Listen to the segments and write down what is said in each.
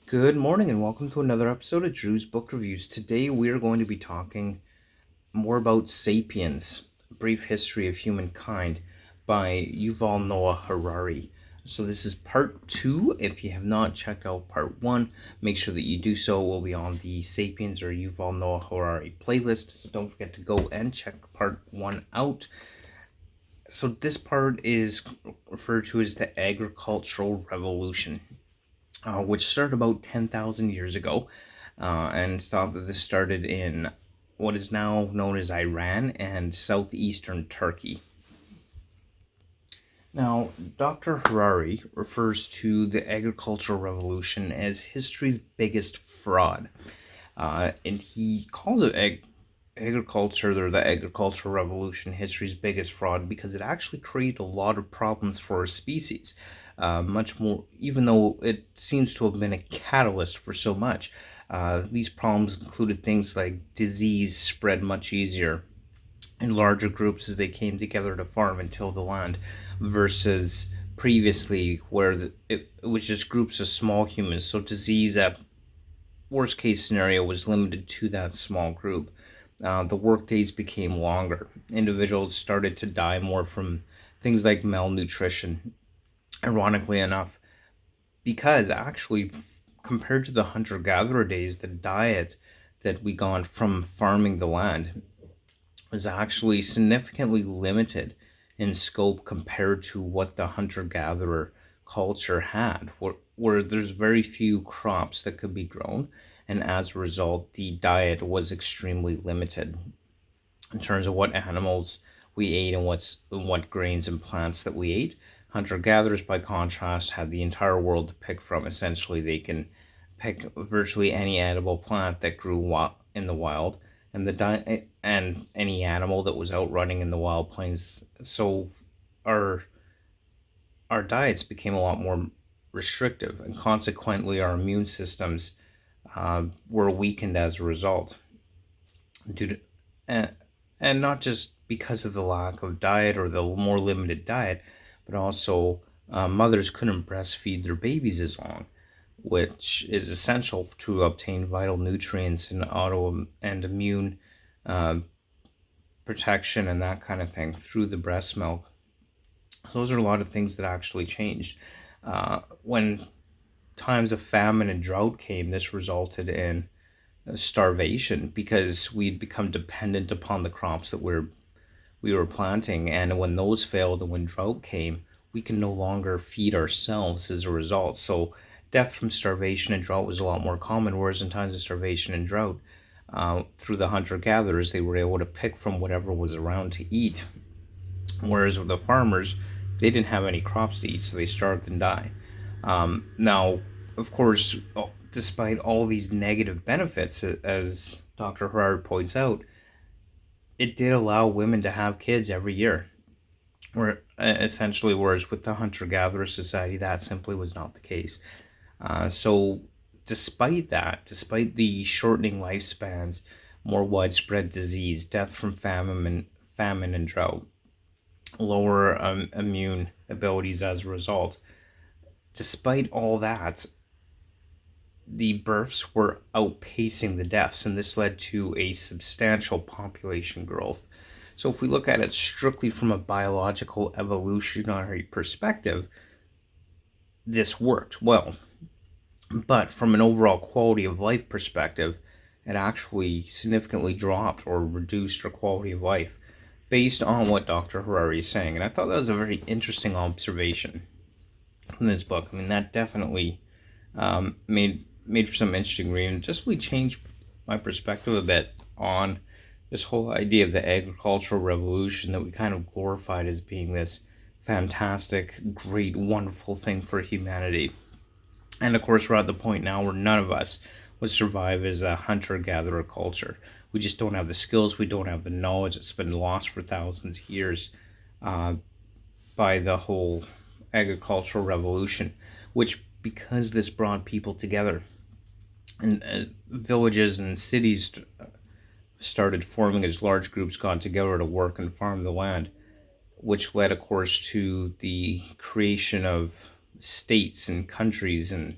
Good morning and welcome to another episode of Drew's Book Reviews. Today we are going to be talking more about Sapiens, A Brief History of Humankind by Yuval Noah Harari. So this is part 2. If you have not checked out part 1, make sure that you do so. It will be on the Sapiens or Yuval Noah Harari playlist. So don't forget to go and check part 1 out. So this part is referred to as the Agricultural Revolution. Which started about 10,000 years ago, and thought that this started in what is now known as Iran and southeastern Turkey. Now, Dr. Harari refers to the agricultural revolution as history's biggest fraud, and he calls it agriculture or the agricultural revolution history's biggest fraud because it actually created a lot of problems for our species. Much more, even though it seems to have been a catalyst for so much. These problems included things like disease spread much easier in larger groups as they came together to farm and till the land, versus previously where it was just groups of small humans. So disease at worst case scenario was limited to that small group. The work days became longer. Individuals started to die more from things like malnutrition, ironically enough, because actually, compared to the hunter-gatherer days, the diet that we got from farming the land was actually significantly limited in scope compared to what the hunter-gatherer culture had, where there's very few crops that could be grown, and as a result, the diet was extremely limited in terms of what animals we ate and what grains and plants that we ate. Hunter-gatherers, by contrast, had the entire world to pick from. Essentially, they can pick virtually any edible plant that grew in the wild, and any animal that was out running in the wild plains. So our diets became a lot more restrictive, and consequently, our immune systems were weakened as a result. Due to, and not just because of the lack of diet or the more limited diet, but also mothers couldn't breastfeed their babies as long, which is essential to obtain vital nutrients and immune uh, protection and that kind of thing through the breast milk. So those are a lot of things that actually changed. When times of famine and drought came, this resulted in starvation because we'd become dependent upon the crops that we were planting, and when those failed and when drought came, we can no longer feed ourselves as a result. So death from starvation and drought was a lot more common, whereas in times of starvation and drought, through the hunter-gatherers, they were able to pick from whatever was around to eat, whereas with the farmers, they didn't have any crops to eat, so they starved and died. Now, of course, despite all these negative benefits, as Dr. Harari points out, it did allow women to have kids every year. Whereas with the hunter-gatherer society, that simply was not the case. So despite the shortening lifespans, more widespread disease, death from famine and drought, lower immune abilities as a result, despite all that, the births were outpacing the deaths, and this led to a substantial population growth. So if we look at it strictly from a biological evolutionary perspective, this worked well. But from an overall quality of life perspective, it actually significantly dropped or reduced our quality of life based on what Dr. Harari is saying. And I thought that was a very interesting observation in this book. I mean, that definitely made for some interesting reading. Just really changed my perspective a bit on this whole idea of the agricultural revolution that we kind of glorified as being this fantastic, great, wonderful thing for humanity. And of course, we're at the point now where none of us would survive as a hunter-gatherer culture. We just don't have the skills, we don't have the knowledge that's been lost for thousands of years by the whole agricultural revolution, which, because this brought people together, and villages and cities started forming as large groups got together to work and farm the land, which led, of course, to the creation of states and countries and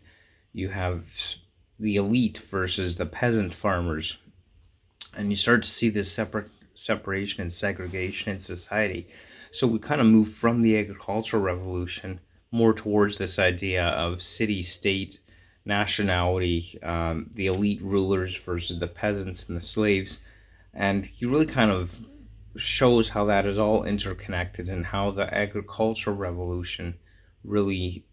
You have the elite versus the peasant farmers, and you start to see this separation and segregation in society. So we kind of move from the agricultural revolution more towards this idea of city state nationality, the elite rulers versus the peasants and the slaves. And he really kind of shows how that is all interconnected and how the agricultural revolution really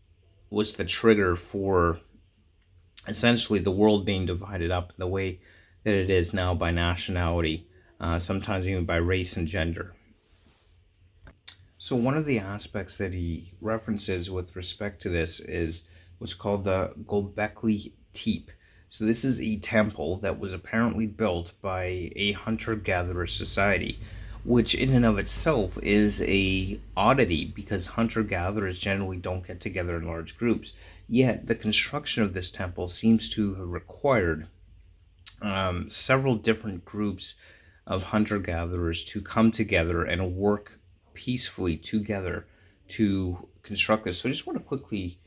was the trigger for essentially the world being divided up in the way that it is now by nationality, sometimes even by race and gender. So, one of the aspects that he references with respect to this is what's called the Gobekli Tepe. So, this is a temple that was apparently built by a hunter gatherer society, which in and of itself is a oddity because hunter gatherers generally don't get together in large groups. Yet, the construction of this temple seems to have required several different groups of hunter gatherers to come together and work peacefully together to construct this. So I just want to quickly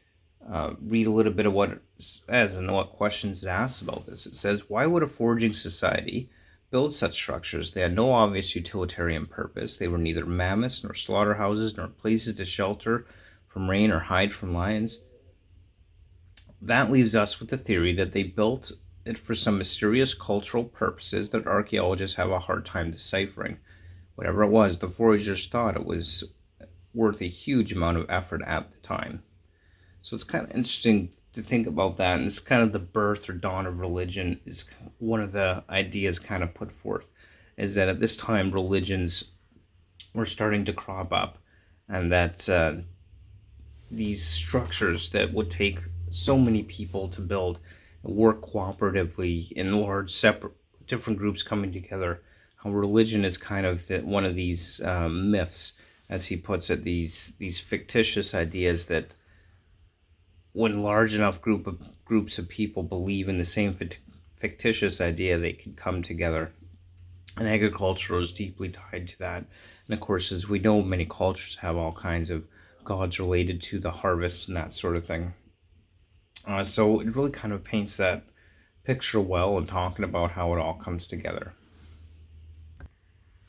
read a little bit of what it says and what questions it asks about this. It says, why would a foraging society build such structures? They had no obvious utilitarian purpose. They were neither mammoths nor slaughterhouses nor places to shelter from rain or hide from lions. That leaves us with the theory that they built it for some mysterious cultural purposes that archaeologists have a hard time deciphering. Whatever it was, the foragers thought it was worth a huge amount of effort at the time. So it's kind of interesting to think about that, and it's kind of the birth or dawn of religion is one of the ideas kind of put forth, is that at this time religions were starting to crop up, and that these structures that would take so many people to build work cooperatively in large separate different groups coming together. How religion is kind of one of these myths, as he puts it, these fictitious ideas that when large enough groups of people believe in the same fictitious idea, they can come together. And agriculture is deeply tied to that. And of course, as we know, many cultures have all kinds of gods related to the harvest and that sort of thing. So it really kind of paints that picture well and talking about how it all comes together.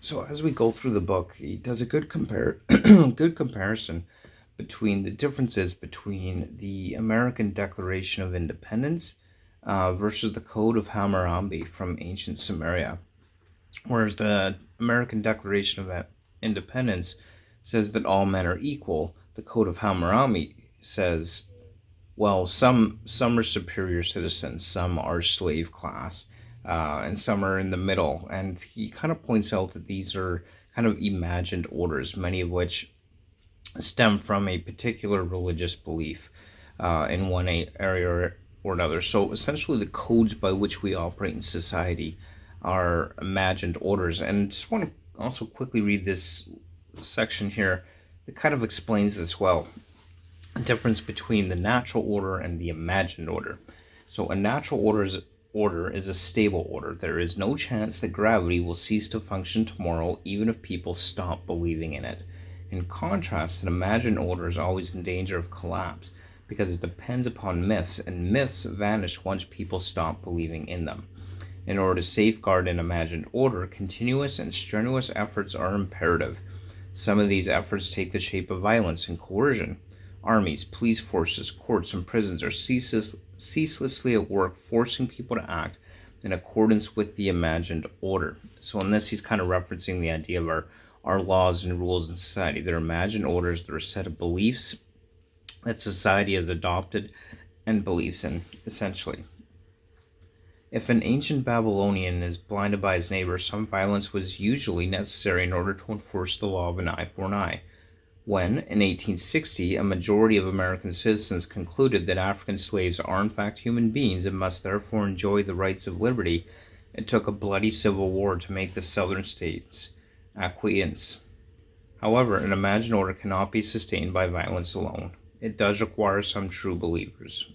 So as we go through the book, he does a good good comparison between the differences between the American Declaration of Independence versus the Code of Hammurabi from ancient Sumeria. Whereas the American Declaration of Independence says that all men are equal, the Code of Hammurabi says, well, some are superior citizens, some are slave class, and some are in the middle. And he kind of points out that these are kind of imagined orders, many of which stem from a particular religious belief in one area or another. So essentially, the codes by which we operate in society are imagined orders. And just want to also quickly read this section here that kind of explains this well. The difference between the natural order and the imagined order. So a natural order is a stable order. There is no chance that gravity will cease to function tomorrow, even if people stop believing in it. In contrast, an imagined order is always in danger of collapse because it depends upon myths, and myths vanish once people stop believing in them. In order to safeguard an imagined order, continuous and strenuous efforts are imperative. Some of these efforts take the shape of violence and coercion. Armies, police forces, courts, and prisons are ceaselessly at work forcing people to act in accordance with the imagined order. So in this, he's kind of referencing the idea of our laws and rules in society. They're imagined orders. They're a set of beliefs that society has adopted and believes in, essentially. If an ancient Babylonian is blinded by his neighbor, some violence was usually necessary in order to enforce the law of an eye for an eye. When, in 1860, a majority of American citizens concluded that African slaves are in fact human beings and must therefore enjoy the rights of liberty, it took a bloody civil war to make the southern states acquiesce. However, an imagined order cannot be sustained by violence alone. It does require some true believers.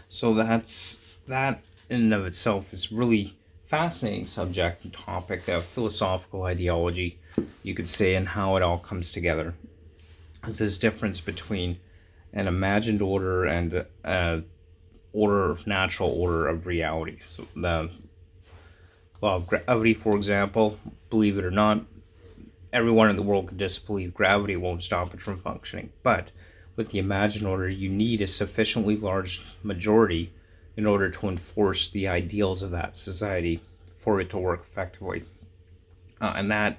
So that in and of itself is really fascinating subject and topic of philosophical ideology, you could say, and how it all comes together. There's this difference between an imagined order and natural order of reality. So the law of gravity, for example, believe it or not, everyone in the world could disbelieve gravity won't stop it from functioning. But with the imagined order, you need a sufficiently large majority in order to enforce the ideals of that society for it to work effectively. And that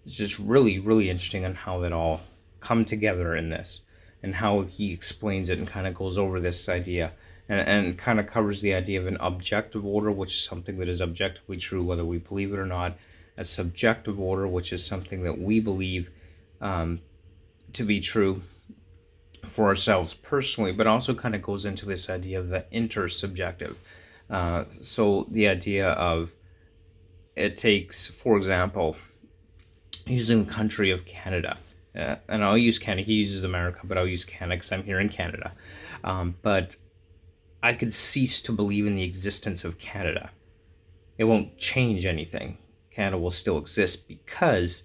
is just really, really interesting on how that all come together in this and how he explains it and kind of goes over this idea and kind of covers the idea of an objective order, which is something that is objectively true, whether we believe it or not, a subjective order, which is something that we believe to be true for ourselves personally, but also kind of goes into this idea of the intersubjective. So the idea of it takes, for example, using the country of Canada. And I'll use Canada. He uses America, but I'll use Canada because I'm here in Canada. But I could cease to believe in the existence of Canada. It won't change anything. Canada will still exist because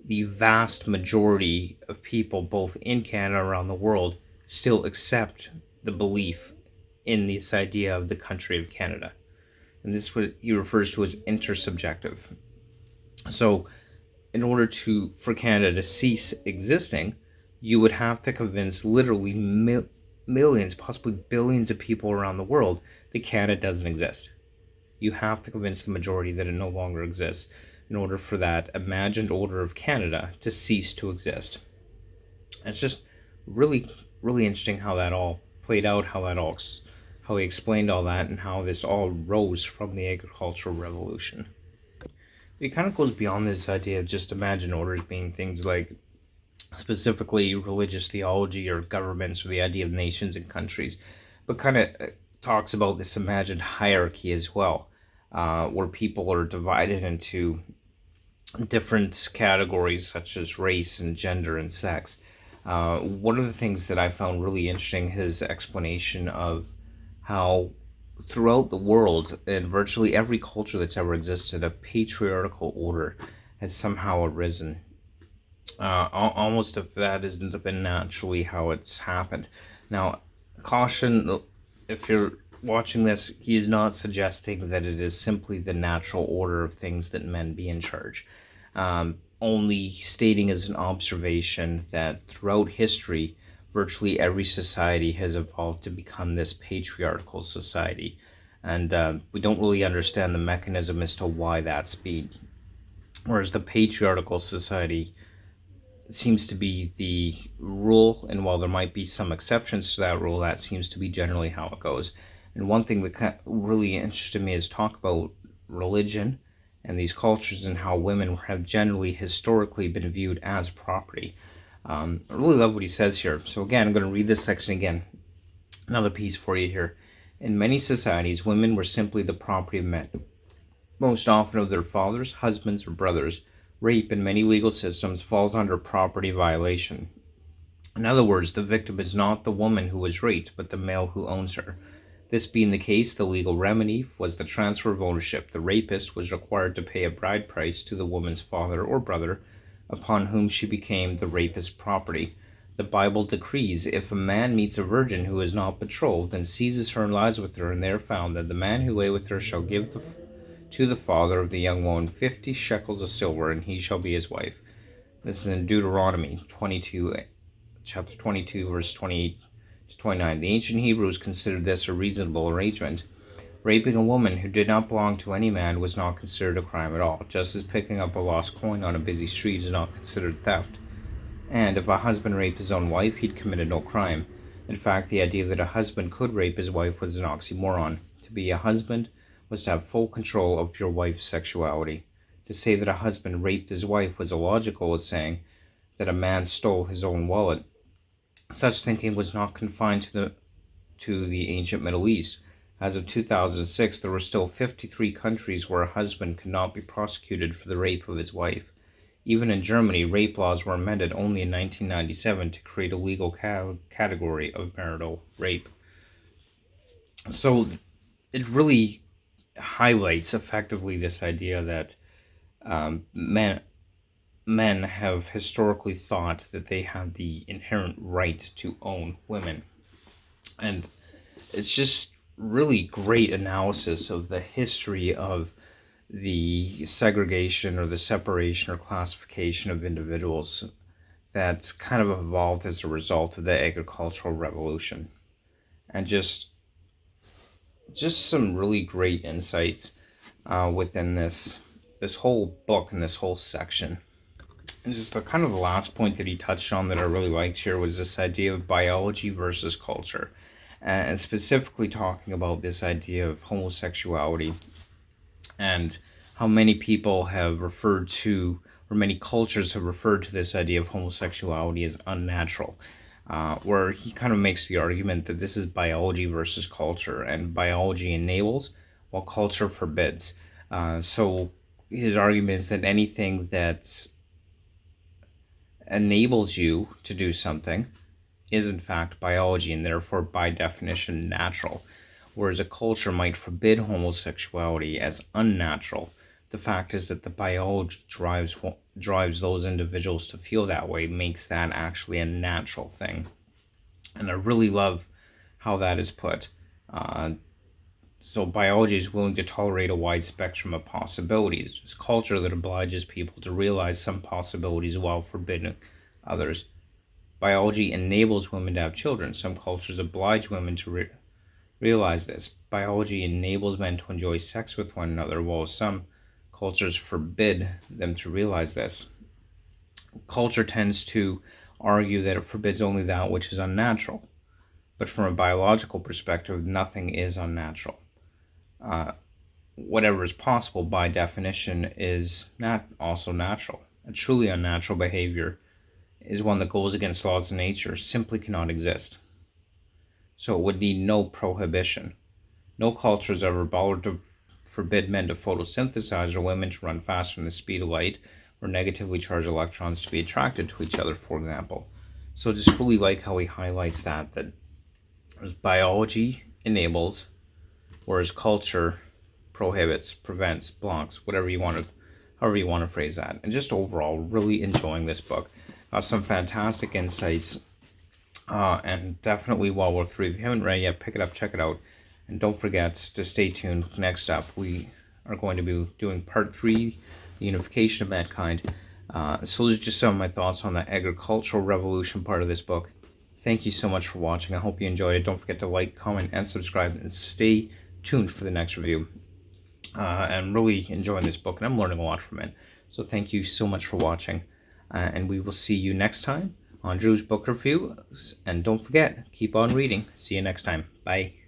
the vast majority of people, both in Canada and around the world, still accept the belief in this idea of the country of Canada. And this is what he refers to as intersubjective. So, in order for Canada to cease existing, you would have to convince literally millions, possibly billions of people around the world that Canada doesn't exist. You have to convince the majority that it no longer exists in order for that imagined order of Canada to cease to exist. And it's just really, really interesting how that all played out, how he explained all that, and how this all rose from the agricultural revolution. It kind of goes beyond this idea of just imagined orders being things like specifically religious theology or governments or the idea of nations and countries, but kind of talks about this imagined hierarchy as well, where people are divided into different categories such as race and gender and sex. One of the things that I found really interesting, his explanation of how throughout the world, in virtually every culture that's ever existed, a patriarchal order has somehow arisen. Almost if that hasn't been naturally how it's happened. Now, caution, if you're watching this, he is not suggesting that it is simply the natural order of things that men be in charge. Only stating as an observation that throughout history, virtually every society has evolved to become this patriarchal society. And we don't really understand the mechanism as to why that's been. Whereas the patriarchal society seems to be the rule, and while there might be some exceptions to that rule, that seems to be generally how it goes. And one thing that really interested me is talk about religion and these cultures and how women have generally historically been viewed as property. I really love what he says here. So again, I'm going to read this section again. Another piece for you here. In many societies, women were simply the property of men, most often of their fathers, husbands, or brothers. Rape in many legal systems falls under property violation. In other words, the victim is not the woman who was raped, but the male who owns her. This being the case, the legal remedy was the transfer of ownership. The rapist was required to pay a bride price to the woman's father or brother, upon whom she became the rapist's property. The Bible decrees, if a man meets a virgin who is not betrothed, and seizes her and lies with her, and there found that the man who lay with her shall give to the father of the young woman 50 shekels of silver, and he shall be his wife. This is in Deuteronomy 22, chapter 22, verse 28 to 29. The ancient Hebrews considered this a reasonable arrangement. Raping a woman who did not belong to any man was not considered a crime at all, just as picking up a lost coin on a busy street is not considered theft. And if a husband raped his own wife, he'd committed no crime. In fact, the idea that a husband could rape his wife was an oxymoron. To be a husband was to have full control of your wife's sexuality. To say that a husband raped his wife was illogical as saying that a man stole his own wallet. Such thinking was not confined to the ancient Middle East. As of 2006, there were still 53 countries where a husband could not be prosecuted for the rape of his wife. Even in Germany, rape laws were amended only in 1997 to create a legal category of marital rape. So it really highlights effectively this idea that men have historically thought that they have the inherent right to own women. And it's just really great analysis of the history of the segregation or the separation or classification of individuals that's kind of evolved as a result of the agricultural revolution. And just some really great insights within this whole book and this whole section. And just the kind of the last point that he touched on that I really liked here was this idea of biology versus culture, and specifically talking about this idea of homosexuality and how many people have referred to, or many cultures have referred to this idea of homosexuality as unnatural, where he kind of makes the argument that this is biology versus culture, and biology enables while culture forbids. So his argument is that anything that enables you to do something is in fact biology and therefore by definition natural, whereas a culture might forbid homosexuality as unnatural. The fact is that the biology drives those individuals to feel that way, makes that actually a natural thing. And I really love how that is put. So biology is willing to tolerate a wide spectrum of possibilities. It's culture that obliges people to realize some possibilities while forbidding others. Biology enables women to have children. Some cultures oblige women to realize this. Biology enables men to enjoy sex with one another, while some cultures forbid them to realize this. Culture tends to argue that it forbids only that which is unnatural. But from a biological perspective, nothing is unnatural. Whatever is possible by definition is not also natural. A truly unnatural behavior is one that goes against laws of nature, simply cannot exist. So it would need no prohibition. No culture has ever bothered to forbid men to photosynthesize or women to run faster than the speed of light or negatively charged electrons to be attracted to each other, for example. So just really like how he highlights that biology enables, whereas culture prohibits, prevents, blocks, however you want to phrase that. And just overall, really enjoying this book. Some fantastic insights, and definitely well worth reading. If you haven't read it yet, pick it up, check it out, and don't forget to stay tuned. Next up, we are going to be doing part 3, the unification of mankind. So those are just some of my thoughts on the agricultural revolution part of this book. Thank you so much for watching. I hope you enjoyed it. Don't forget to like, comment, and subscribe, and stay tuned for the next review. I'm really enjoying this book, and I'm learning a lot from it. So thank you so much for watching, and we will see you next time on Drew's Book Review. And don't forget, keep on reading. See you next time. Bye.